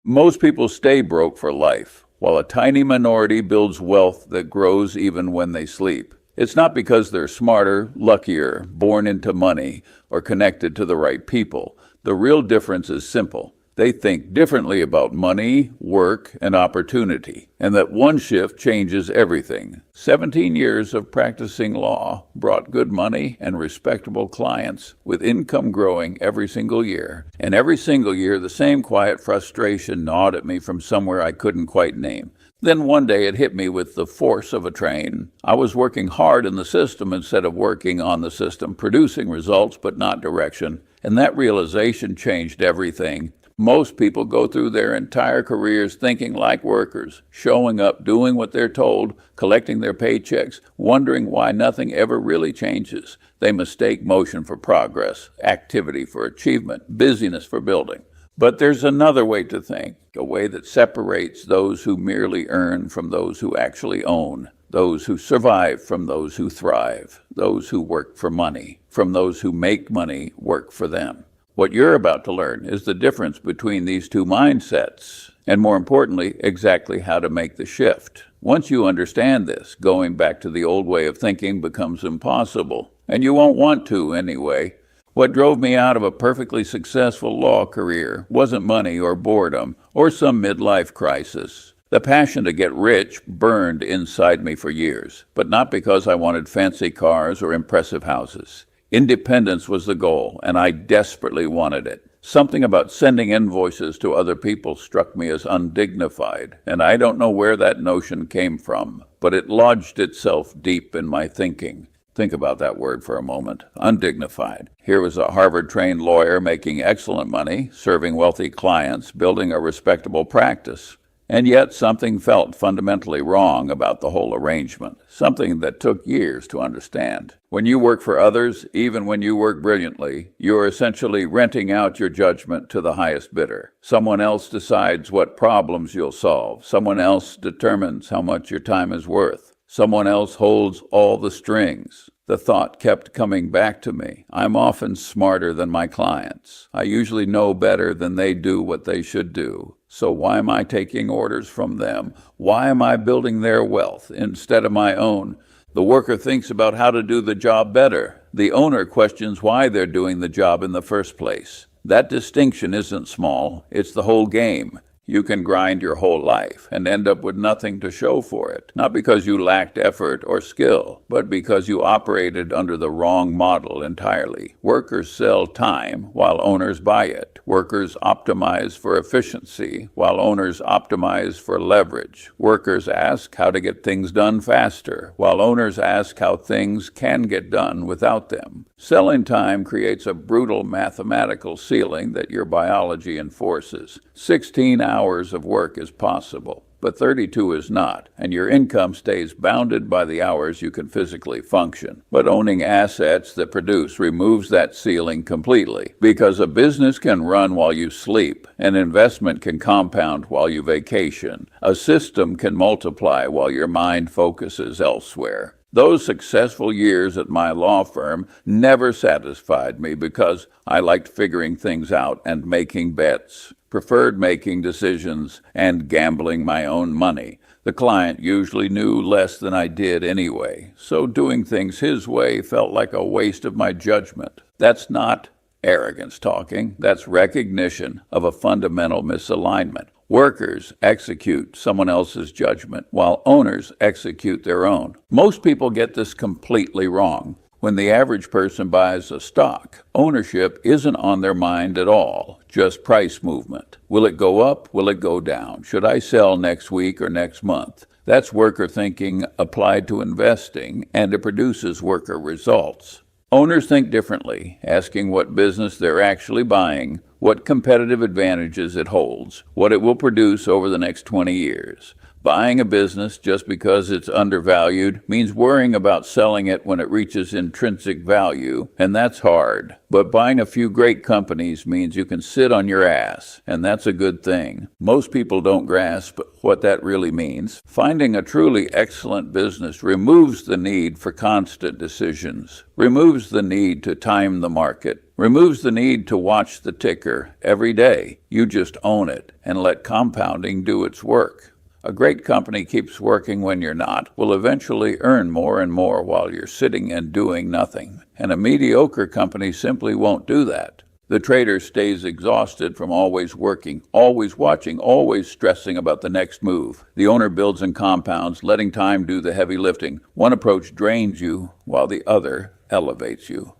Most people stay broke for life, while a tiny minority builds wealth that grows even when they sleep. It's not because they're smarter, luckier, born into money, or connected to the right people. The real difference is simple. They think differently about money, work, and opportunity, and that one shift changes everything. 17 years of practicing law brought good money and respectable clients, with income growing every single year. And every single year, the same quiet frustration gnawed at me from somewhere I couldn't quite name. Then one day it hit me with the force of a train. I was working hard in the system instead of working on the system, producing results but not direction. And that realization changed everything. Most people go through their entire careers thinking like workers, showing up, doing what they're told, collecting their paychecks, wondering why nothing ever really changes. They mistake motion for progress, activity for achievement, busyness for building. But there's another way to think, a way that separates those who merely earn from those who actually own, those who survive from those who thrive, those who work for money, from those who make money work for them. What you're about to learn is the difference between these two mindsets, and more importantly, exactly how to make the shift. Once you understand this, going back to the old way of thinking becomes impossible, and you won't want to anyway. What drove me out of a perfectly successful law career wasn't money or boredom or some midlife crisis. The passion to get rich burned inside me for years, but not because I wanted fancy cars or impressive houses. Independence was the goal, and I desperately wanted it. Something about sending invoices to other people struck me as undignified, and I don't know where that notion came from, but it lodged itself deep in my thinking. Think about that word for a moment. Undignified. Here was a Harvard-trained lawyer making excellent money, serving wealthy clients, building a respectable practice. And yet something felt fundamentally wrong about the whole arrangement, something that took years to understand. When you work for others, even when you work brilliantly, you are essentially renting out your judgment to the highest bidder. Someone else decides what problems you'll solve. Someone else determines how much your time is worth. Someone else holds all the strings. The thought kept coming back to me. I'm often smarter than my clients. I usually know better than they do what they should do. So why am I taking orders from them? Why am I building their wealth instead of my own? The worker thinks about how to do the job better. The owner questions why they're doing the job in the first place. That distinction isn't small. It's the whole game. You can grind your whole life and end up with nothing to show for it, not because you lacked effort or skill, but because you operated under the wrong model entirely. Workers sell time while owners buy it. Workers optimize for efficiency while owners optimize for leverage. Workers ask how to get things done faster while owners ask how things can get done without them. Selling time creates a brutal mathematical ceiling that your biology enforces. 16 hours of work is possible, but 32 is not, and your income stays bounded by the hours you can physically function. But owning assets that produce removes that ceiling completely, because a business can run while you sleep, an investment can compound while you vacation, a system can multiply while your mind focuses elsewhere. Those successful years at my law firm never satisfied me because I liked figuring things out and making bets, preferred making decisions and gambling my own money. The client usually knew less than I did anyway, so doing things his way felt like a waste of my judgment. That's not arrogance talking, that's recognition of a fundamental misalignment. Workers execute someone else's judgment, while owners execute their own. Most people get this completely wrong. When the average person buys a stock, ownership isn't on their mind at all, just price movement. Will it go up? Will it go down? Should I sell next week or next month? That's worker thinking applied to investing, and it produces worker results. Owners think differently, asking what business they're actually buying, what competitive advantages it holds, what it will produce over the next 20 years. Buying a business just because it's undervalued means worrying about selling it when it reaches intrinsic value, and that's hard. But buying a few great companies means you can sit on your ass, and that's a good thing. Most people don't grasp what that really means. Finding a truly excellent business removes the need for constant decisions, removes the need to time the market, Removes the need to watch the ticker every day. You just own it and let compounding do its work. A great company keeps working when you're not, will eventually earn more and more while you're sitting and doing nothing. And a mediocre company simply won't do that. The trader stays exhausted from always working, always watching, always stressing about the next move. The owner builds and compounds, letting time do the heavy lifting. One approach drains you, while the other elevates you.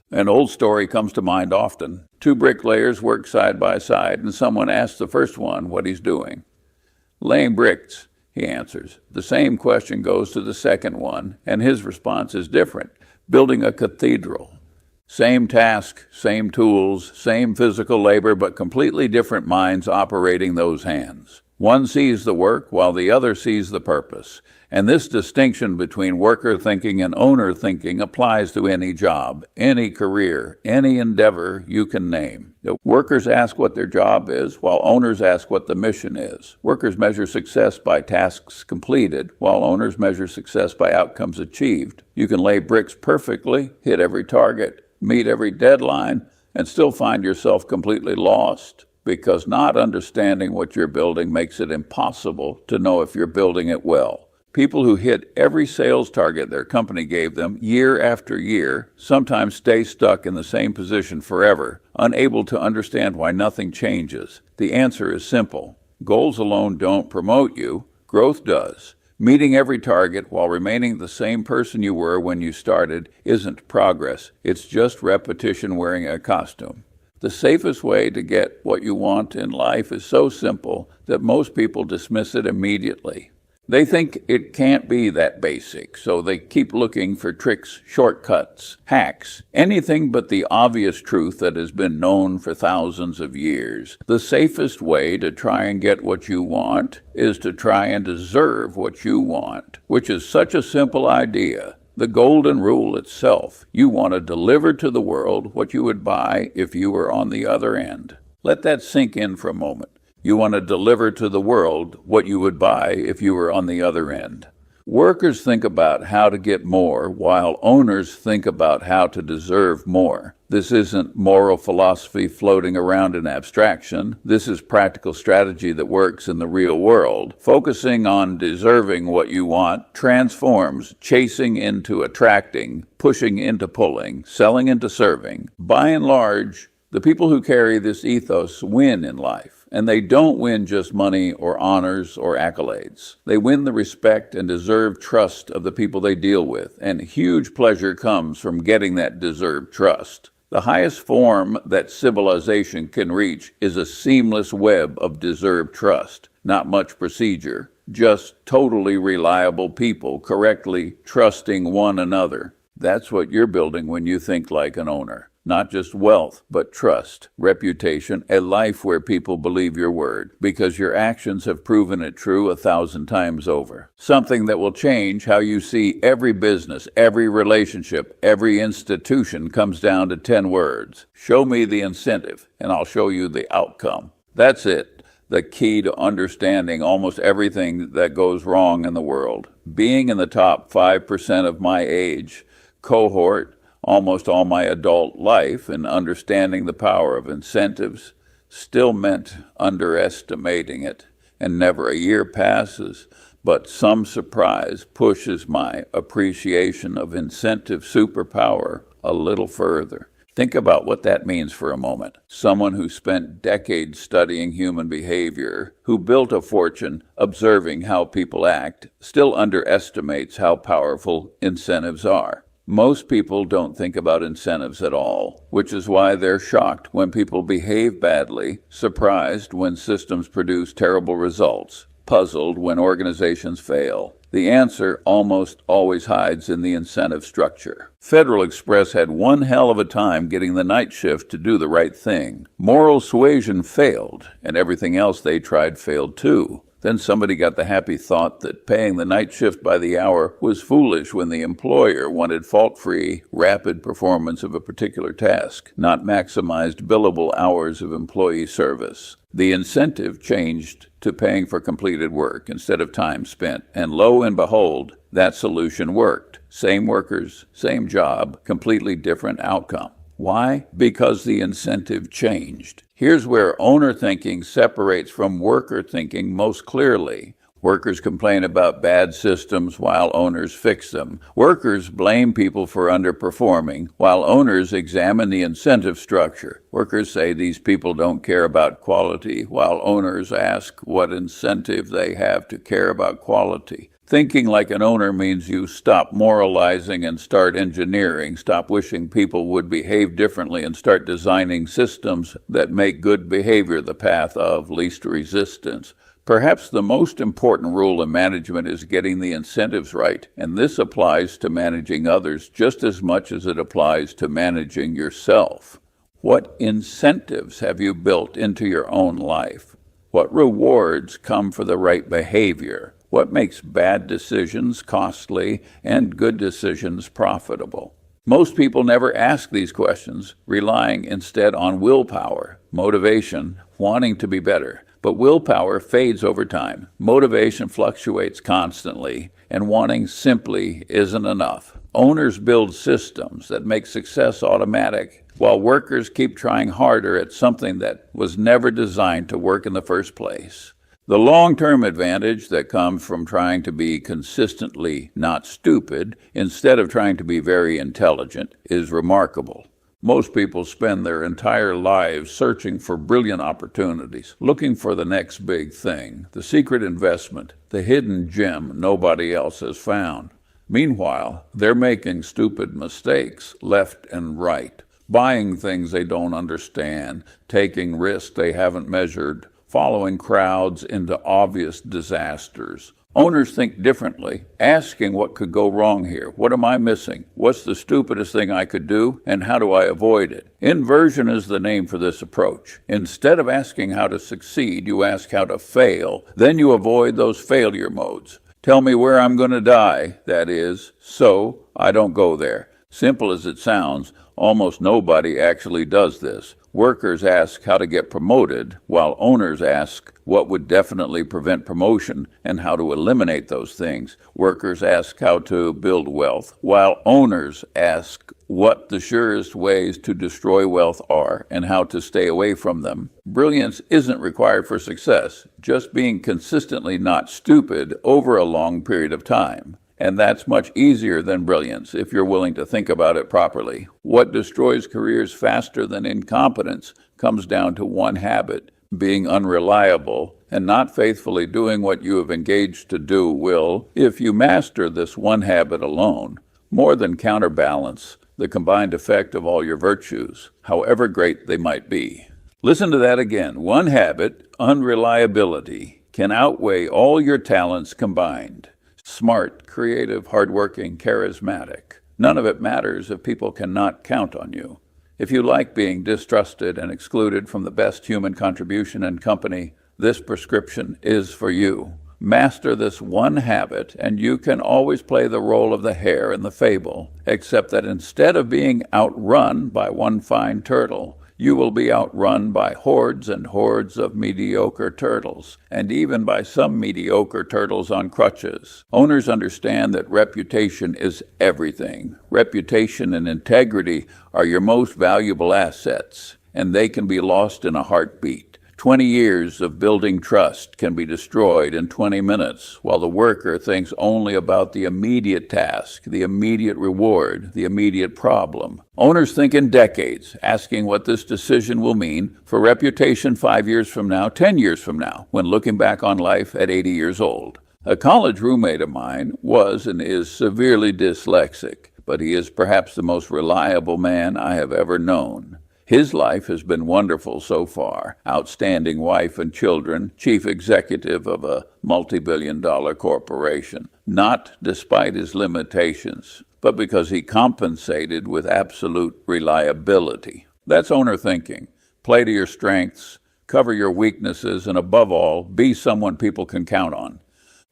An old story comes to mind often. Two bricklayers work side by side, and someone asks the first one what he's doing. Laying bricks, he answers. The same question goes to the second one, and his response is different. Building a cathedral. Same task, same tools, same physical labor, but completely different minds operating those hands. One sees the work while the other sees the purpose. And this distinction between worker thinking and owner thinking applies to any job, any career, any endeavor you can name. Workers ask what their job is, while owners ask what the mission is. Workers measure success by tasks completed, while owners measure success by outcomes achieved. You can lay bricks perfectly, hit every target, meet every deadline, and still find yourself completely lost, because not understanding what you're building makes it impossible to know if you're building it well. People who hit every sales target their company gave them year after year sometimes stay stuck in the same position forever, unable to understand why nothing changes. The answer is simple. Goals alone don't promote you. Growth does. Meeting every target while remaining the same person you were when you started isn't progress. It's just repetition wearing a costume. The safest way to get what you want in life is so simple that most people dismiss it immediately. They think it can't be that basic, so they keep looking for tricks, shortcuts, hacks, anything but the obvious truth that has been known for thousands of years. The safest way to try and get what you want is to try and deserve what you want, which is such a simple idea. The golden rule itself. You want to deliver to the world what you would buy if you were on the other end. Let that sink in for a moment. You want to deliver to the world what you would buy if you were on the other end. Workers think about how to get more, while owners think about how to deserve more. This isn't moral philosophy floating around in abstraction. This is practical strategy that works in the real world. Focusing on deserving what you want transforms chasing into attracting, pushing into pulling, selling into serving. By and large, the people who carry this ethos win in life. And they don't win just money or honors or accolades. They win the respect and deserved trust of the people they deal with, and huge pleasure comes from getting that deserved trust. The highest form that civilization can reach is a seamless web of deserved trust. Not much procedure, just totally reliable people correctly trusting one another. That's what you're building when you think like an owner. Not just wealth, but trust, reputation, a life where people believe your word, because your actions have proven it true 1,000 times over. Something that will change how you see every business, every relationship, every institution comes down to 10 words. Show me the incentive, and I'll show you the outcome. That's it. The key to understanding almost everything that goes wrong in the world. Being in the top 5% of my age cohort, almost all my adult life, and understanding the power of incentives still meant underestimating it, and never a year passes but some surprise pushes my appreciation of incentive superpower a little further. Think about what that means for a moment. Someone who spent decades studying human behavior, who built a fortune observing how people act, still underestimates how powerful incentives are. Most people don't think about incentives at all, which is why they're shocked when people behave badly, surprised when systems produce terrible results, puzzled when organizations fail. The answer almost always hides in the incentive structure. Federal Express had one hell of a time getting the night shift to do the right thing. Moral suasion failed, and everything else they tried failed too. Then somebody got the happy thought that paying the night shift by the hour was foolish when the employer wanted fault-free, rapid performance of a particular task, not maximized billable hours of employee service. The incentive changed to paying for completed work instead of time spent, and lo and behold, that solution worked. Same workers, same job, completely different outcome. Why? Because the incentive changed. Here's where owner thinking separates from worker thinking most clearly. Workers complain about bad systems while owners fix them. Workers blame people for underperforming while owners examine the incentive structure. Workers say these people don't care about quality while owners ask what incentive they have to care about quality. Thinking like an owner means you stop moralizing and start engineering, stop wishing people would behave differently, and start designing systems that make good behavior the path of least resistance. Perhaps the most important rule in management is getting the incentives right, and this applies to managing others just as much as it applies to managing yourself. What incentives have you built into your own life? What rewards come for the right behavior? What makes bad decisions costly and good decisions profitable? Most people never ask these questions, relying instead on willpower, motivation, wanting to be better. But willpower fades over time. Motivation fluctuates constantly, and wanting simply isn't enough. Owners build systems that make success automatic, while workers keep trying harder at something that was never designed to work in the first place. The long-term advantage that comes from trying to be consistently not stupid instead of trying to be very intelligent is remarkable. Most people spend their entire lives searching for brilliant opportunities, looking for the next big thing, the secret investment, the hidden gem nobody else has found. Meanwhile, they're making stupid mistakes left and right, buying things they don't understand, taking risks they haven't measured, following crowds into obvious disasters. Owners think differently, asking what could go wrong here. What am I missing? What's the stupidest thing I could do? And how do I avoid it? Inversion is the name for this approach. Instead of asking how to succeed, you ask how to fail. Then you avoid those failure modes. Tell me where I'm going to die, that is, so I don't go there. Simple as it sounds, almost nobody actually does this. Workers ask how to get promoted, while owners ask what would definitely prevent promotion and how to eliminate those things. Workers ask how to build wealth, while owners ask what the surest ways to destroy wealth are and how to stay away from them. Brilliance isn't required for success, just being consistently not stupid over a long period of time. And that's much easier than brilliance if you're willing to think about it properly. What destroys careers faster than incompetence comes down to one habit: being unreliable and not faithfully doing what you have engaged to do will, if you master this one habit alone, more than counterbalance the combined effect of all your virtues, however great they might be. Listen to that again. One habit, unreliability, can outweigh all your talents combined. Smart, creative, hardworking, charismatic. None of it matters if people cannot count on you. If you like being distrusted and excluded from the best human contribution and company, this prescription is for you. Master this one habit, and you can always play the role of the hare in the fable, except that instead of being outrun by one fine turtle, you will be outrun by hordes and hordes of mediocre turtles, and even by some mediocre turtles on crutches. Owners understand that reputation is everything. Reputation and integrity are your most valuable assets, and they can be lost in a heartbeat. 20 years of building trust can be destroyed in 20 minutes, while the worker thinks only about the immediate task, the immediate reward, the immediate problem. Owners think in decades, asking what this decision will mean for reputation 5 years from now, 10 years from now, when looking back on life at 80 years old. A college roommate of mine was and is severely dyslexic, but he is perhaps the most reliable man I have ever known. His life has been wonderful so far. Outstanding wife and children, chief executive of a multi-billion-dollar corporation. Not despite his limitations, but because he compensated with absolute reliability. That's owner thinking. Play to your strengths, cover your weaknesses, and above all, be someone people can count on.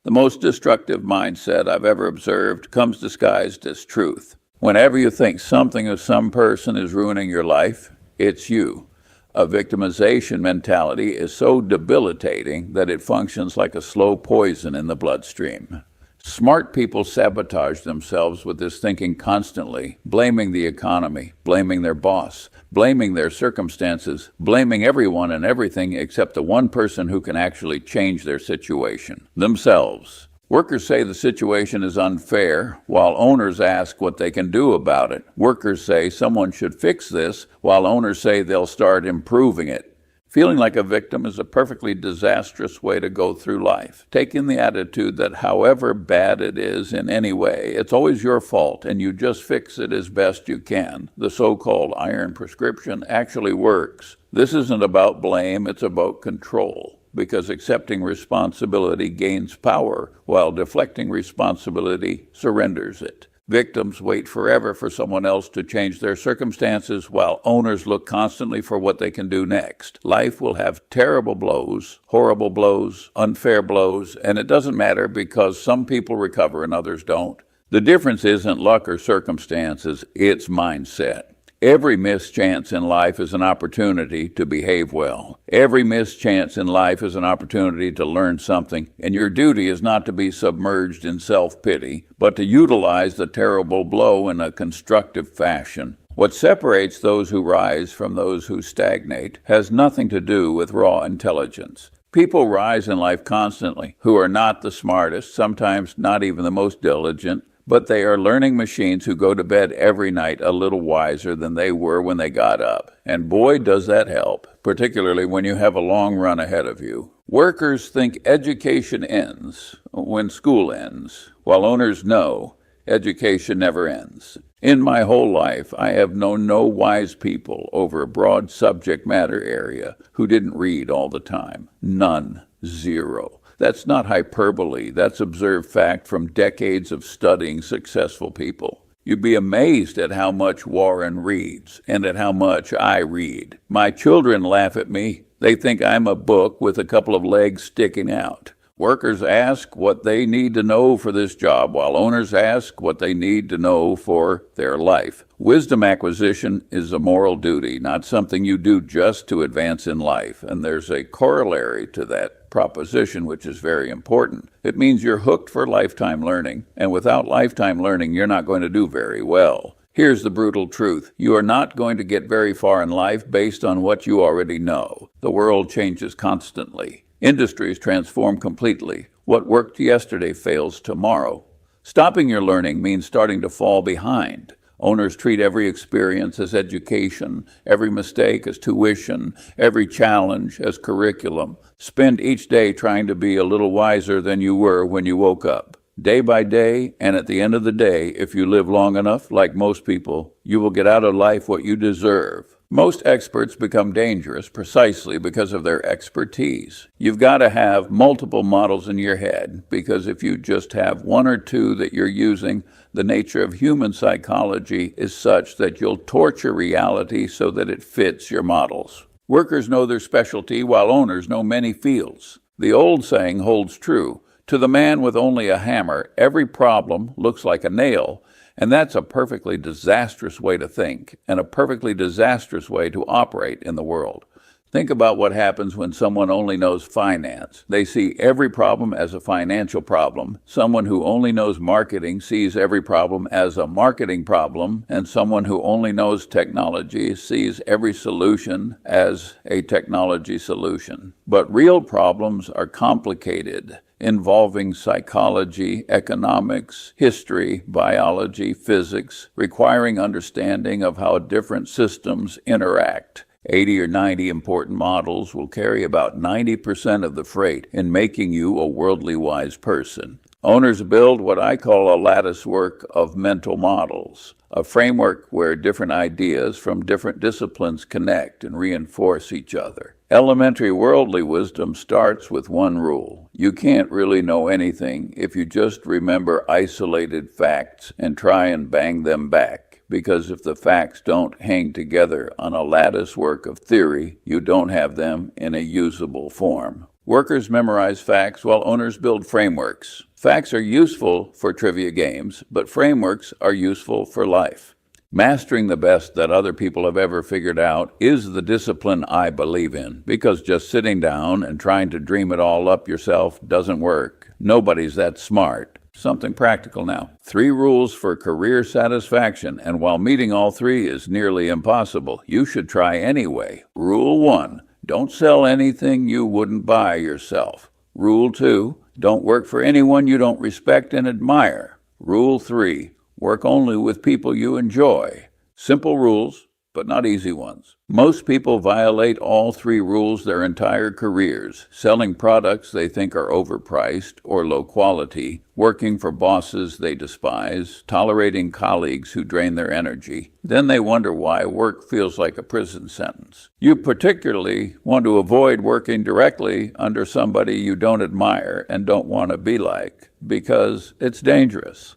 The most destructive mindset I've ever observed comes disguised as truth. Whenever you think something or some person is ruining your life, it's you. A victimization mentality is so debilitating that it functions like a slow poison in the bloodstream. Smart people sabotage themselves with this thinking constantly, blaming the economy, blaming their boss, blaming their circumstances, blaming everyone and everything except the one person who can actually change their situation, themselves. Workers say the situation is unfair, while owners ask what they can do about it. Workers say someone should fix this, while owners say they'll start improving it. Feeling like a victim is a perfectly disastrous way to go through life. Taking the attitude that however bad it is in any way, it's always your fault and you just fix it as best you can. The so-called iron prescription actually works. This isn't about blame, it's about control. Because accepting responsibility gains power, while deflecting responsibility surrenders it. Victims wait forever for someone else to change their circumstances, while owners look constantly for what they can do next. Life will have terrible blows, horrible blows, unfair blows, and it doesn't matter because some people recover and others don't. The difference isn't luck or circumstances, it's mindset. Every mischance in life is an opportunity to behave well. Every mischance in life is an opportunity to learn something, and your duty is not to be submerged in self-pity, but to utilize the terrible blow in a constructive fashion. What separates those who rise from those who stagnate has nothing to do with raw intelligence. People rise in life constantly who are not the smartest, sometimes not even the most diligent, but they are learning machines who go to bed every night a little wiser than they were when they got up. And boy, does that help, particularly when you have a long run ahead of you. Workers think education ends when school ends, while owners know education never ends. In my whole life, I have known no wise people over a broad subject matter area who didn't read all the time. None. Zero. That's not hyperbole. That's observed fact from decades of studying successful people. You'd be amazed at how much Warren reads and at how much I read. My children laugh at me. They think I'm a book with a couple of legs sticking out. Workers ask what they need to know for this job, while owners ask what they need to know for their life. Wisdom acquisition is a moral duty, not something you do just to advance in life. And there's a corollary to that proposition, which is very important. It means you're hooked for lifetime learning, and without lifetime learning, you're not going to do very well. Here's the brutal truth. You are not going to get very far in life based on what you already know. The world changes constantly. Industries transform completely. What worked yesterday fails tomorrow. Stopping your learning means starting to fall behind. Owners treat every experience as education, every mistake as tuition, every challenge as curriculum. Spend each day trying to be a little wiser than you were when you woke up. Day by day, and at the end of the day, if you live long enough, like most people, you will get out of life what you deserve. Most experts become dangerous precisely because of their expertise. You've got to have multiple models in your head, because if you just have one or two that you're using, the nature of human psychology is such that you'll torture reality so that it fits your models. Workers know their specialty while owners know many fields. The old saying holds true. To the man with only a hammer, every problem looks like a nail. And that's a perfectly disastrous way to think, and a perfectly disastrous way to operate in the world. Think about what happens when someone only knows finance. They see every problem as a financial problem. Someone who only knows marketing sees every problem as a marketing problem, and someone who only knows technology sees every solution as a technology solution. But real problems are complicated, involving psychology, economics, history, biology, physics, requiring understanding of how different systems interact. 80 or 90 important models will carry about 90% of the freight in making you a worldly wise person. Owners build what I call a lattice work of mental models, a framework where different ideas from different disciplines connect and reinforce each other. Elementary worldly wisdom starts with one rule. You can't really know anything if you just remember isolated facts and try and bang them back. Because if the facts don't hang together on a lattice work of theory, you don't have them in a usable form. Workers memorize facts while owners build frameworks. Facts are useful for trivia games, but frameworks are useful for life. Mastering the best that other people have ever figured out is the discipline I believe in, because just sitting down and trying to dream it all up yourself doesn't work. Nobody's that smart. Something practical now. 3 rules for career satisfaction, and while meeting all 3 is nearly impossible, you should try anyway. Rule 1, don't sell anything you wouldn't buy yourself. Rule 2, don't work for anyone you don't respect and admire. Rule 3, work only with people you enjoy. Simple rules, but not easy ones. Most people violate all 3 rules their entire careers, selling products they think are overpriced or low quality, working for bosses they despise, tolerating colleagues who drain their energy. Then they wonder why work feels like a prison sentence. You particularly want to avoid working directly under somebody you don't admire and don't want to be like, because it's dangerous.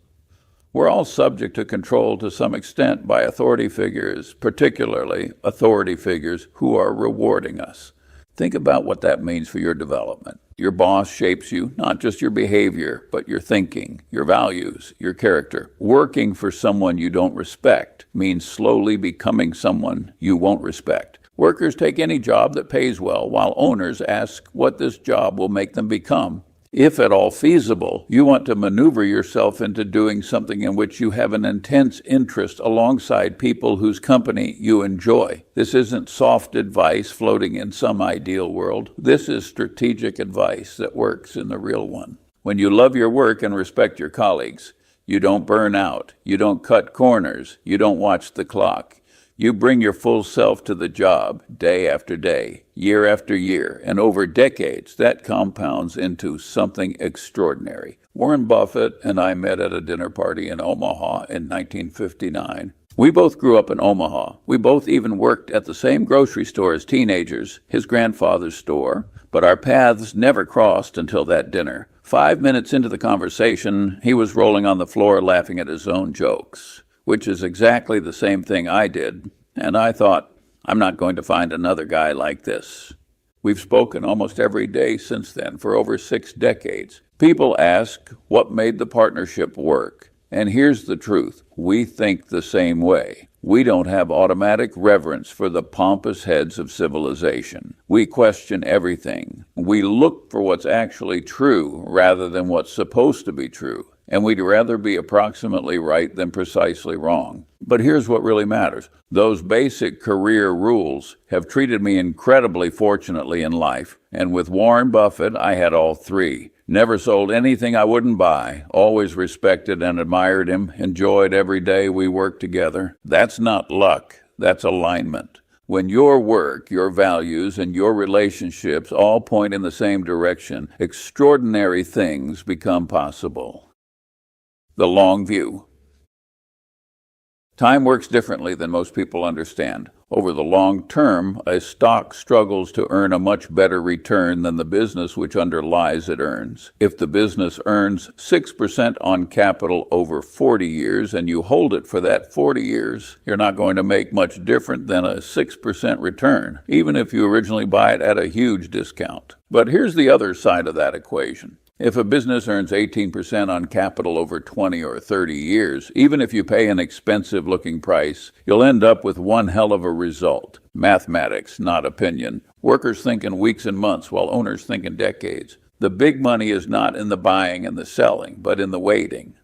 We're all subject to control to some extent by authority figures, particularly authority figures who are rewarding us. Think about what that means for your development. Your boss shapes you, not just your behavior, but your thinking, your values, your character. Working for someone you don't respect means slowly becoming someone you won't respect. Workers take any job that pays well, while owners ask what this job will make them become. If at all feasible, you want to maneuver yourself into doing something in which you have an intense interest alongside people whose company you enjoy. This isn't soft advice floating in some ideal world. This is strategic advice that works in the real one. When you love your work and respect your colleagues, you don't burn out, you don't cut corners, you don't watch the clock. You bring your full self to the job day after day, year after year, and over decades, that compounds into something extraordinary. Warren Buffett and I met at a dinner party in Omaha in 1959. We both grew up in Omaha. We both even worked at the same grocery store as teenagers, his grandfather's store, but our paths never crossed until that dinner. 5 minutes into the conversation, he was rolling on the floor laughing at his own jokes, which is exactly the same thing I did, and I thought, I'm not going to find another guy like this. We've spoken almost every day since then for over 6 decades. People ask what made the partnership work, and here's the truth. We think the same way. We don't have automatic reverence for the pompous heads of civilization. We question everything. We look for what's actually true rather than what's supposed to be true. And we'd rather be approximately right than precisely wrong. But here's what really matters. Those basic career rules have treated me incredibly fortunately in life. And with Warren Buffett, I had all 3. Never sold anything I wouldn't buy. Always respected and admired him. Enjoyed every day we worked together. That's not luck. That's alignment. When your work, your values, and your relationships all point in the same direction, extraordinary things become possible. The long view. Time works differently than most people understand. Over the long term, a stock struggles to earn a much better return than the business which underlies it earns. If the business earns 6% on capital over 40 years and you hold it for that 40 years, you're not going to make much different than a 6% return, even if you originally buy it at a huge discount. But here's the other side of that equation. If a business earns 18% on capital over 20 or 30 years, even if you pay an expensive-looking price, you'll end up with one hell of a result. Mathematics, not opinion. Workers think in weeks and months, while owners think in decades. The big money is not in the buying and the selling, but in the waiting.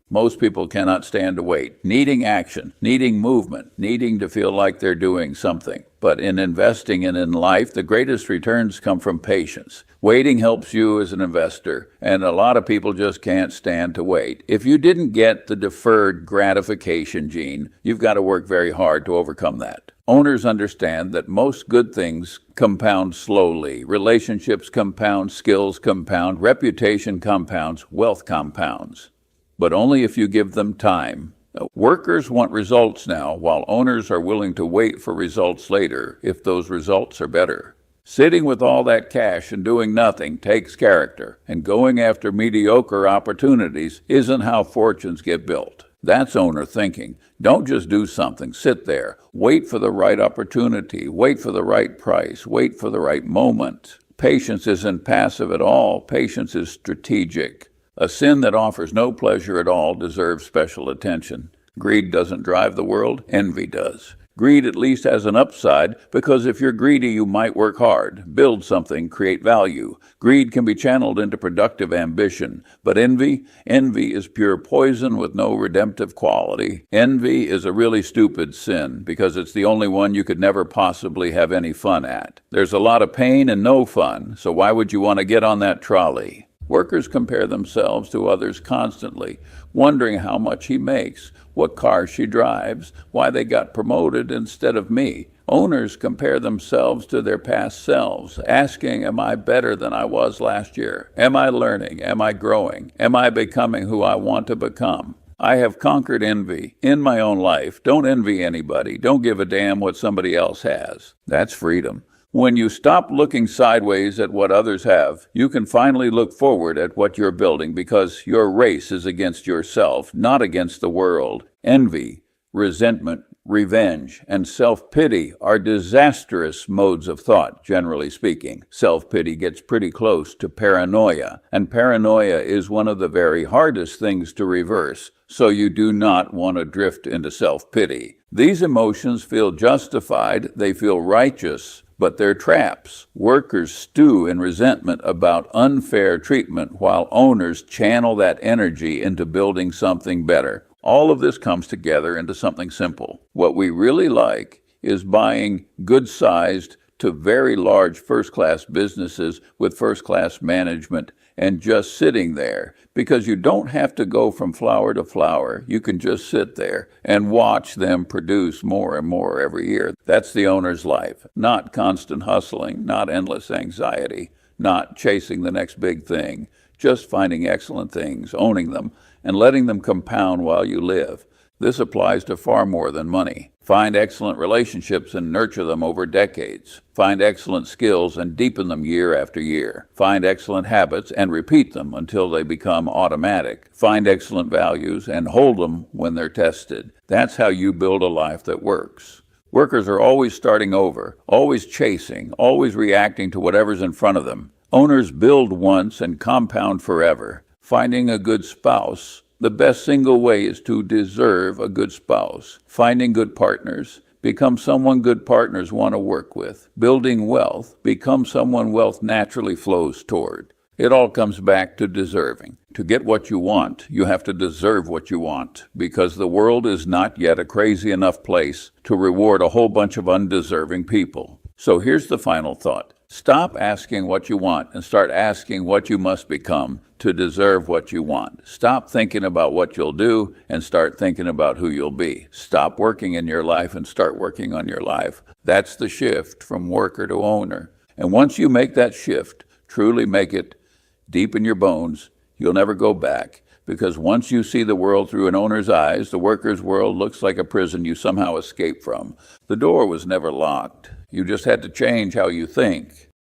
Most people cannot stand to wait, needing action, needing movement, needing to feel like they're doing something. But in investing and in life, the greatest returns come from patience. Waiting helps you as an investor, and a lot of people just can't stand to wait. If you didn't get the deferred gratification gene, you've got to work very hard to overcome that. Owners understand that most good things compound slowly. Relationships compound, skills compound, reputation compounds, wealth compounds. But only if you give them time. Workers want results now, while owners are willing to wait for results later if those results are better. Sitting with all that cash and doing nothing takes character, and going after mediocre opportunities isn't how fortunes get built. That's owner thinking. Don't just do something. Sit there. Wait for the right opportunity. Wait for the right price. Wait for the right moment. Patience isn't passive at all. Patience is strategic. A sin that offers no pleasure at all deserves special attention. Greed doesn't drive the world, envy does. Greed at least has an upside, because if you're greedy, you might work hard, build something, create value. Greed can be channeled into productive ambition. But envy is pure poison with no redemptive quality. Envy is a really stupid sin, because it's the only one you could never possibly have any fun at. There's a lot of pain and no fun, so why would you want to get on that trolley? Workers compare themselves to others constantly, wondering how much he makes, what car she drives, why they got promoted instead of me. Owners compare themselves to their past selves, asking, am I better than I was last year? Am I learning? Am I growing? Am I becoming who I want to become? I have conquered envy in my own life. Don't envy anybody. Don't give a damn what somebody else has. That's freedom. When you stop looking sideways at what others have, you can finally look forward at what you're building, because your race is against yourself, not against the world. Envy, resentment, revenge, and self-pity are disastrous modes of thought, generally speaking. Self-pity gets pretty close to paranoia, and paranoia is one of the very hardest things to reverse, so you do not want to drift into self-pity. These emotions feel justified, they feel righteous, but they're traps. Workers stew in resentment about unfair treatment, while owners channel that energy into building something better. All of this comes together into something simple. What we really like is buying good-sized to very large first-class businesses with first-class management and just sitting there, because you don't have to go from flower to flower. You can just sit there and watch them produce more and more every year. That's the owner's life, not constant hustling, not endless anxiety, not chasing the next big thing, just finding excellent things, owning them, and letting them compound while you live. This applies to far more than money. Find excellent relationships and nurture them over decades. Find excellent skills and deepen them year after year. Find excellent habits and repeat them until they become automatic. Find excellent values and hold them when they're tested. That's how you build a life that works. Workers are always starting over, always chasing, always reacting to whatever's in front of them. Owners build once and compound forever. Finding a good spouse. The best single way is to deserve a good spouse. Finding good partners. Become someone good partners want to work with. Building wealth. Become someone wealth naturally flows toward. It all comes back to deserving. To get what you want, you have to deserve what you want, because the world is not yet a crazy enough place to reward a whole bunch of undeserving people. So here's the final thought. Stop asking what you want and start asking what you must become to deserve what you want. Stop thinking about what you'll do and start thinking about who you'll be. Stop working in your life and start working on your life. That's the shift from worker to owner. And once you make that shift, truly make it deep in your bones, you'll never go back. Because once you see the world through an owner's eyes, the worker's world looks like a prison you somehow escaped from. The door was never locked. You just had to change how you think.